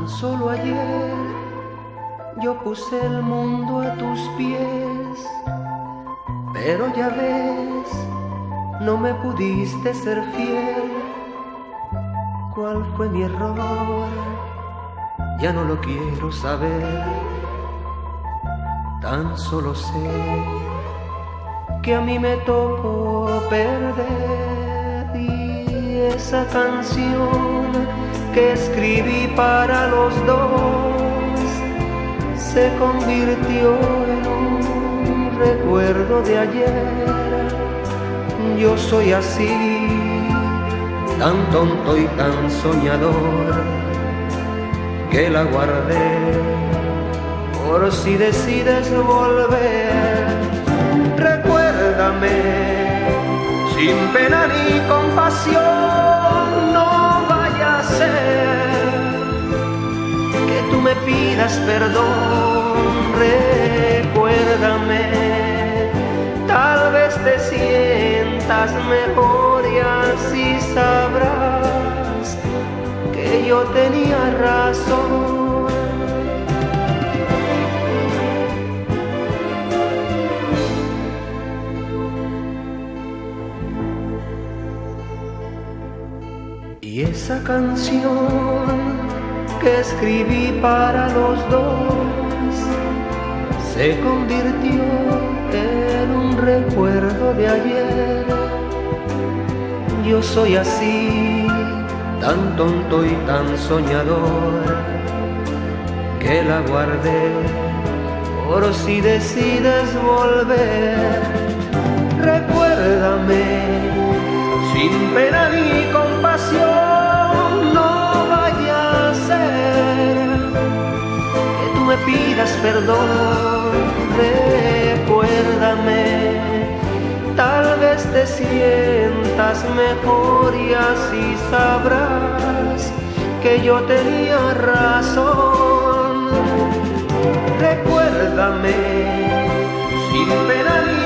Tan solo ayer yo puse el mundo a tus pies, pero ya ves, no me pudiste ser fiel. ¿Cuál fue mi error? Ya no lo quiero saber. Tan solo sé que a mí me tocó perder, y esa canción que escribí para los dos se convirtió en un recuerdo de ayer. Yo soy así, tan tonto y tan soñador, que la guardé por si decides volver. Recuérdame, sin pena ni compasión, no vaya a ser que tú me pidas perdón. Recuérdame, tal vez te sientas mejor y así sabrás que yo tenía razón. Y esa canción que escribí para los dos se convirtió en un recuerdo de ayer. Yo soy así, tan tonto y tan soñador, que la guardé por si decides volver. Recuérdame, sin pena ni compasión, no vaya a ser que tú me pidas perdón. Recuérdame, tal vez te sientas mejor y así sabrás que yo tenía razón. Recuérdame, sin pena ni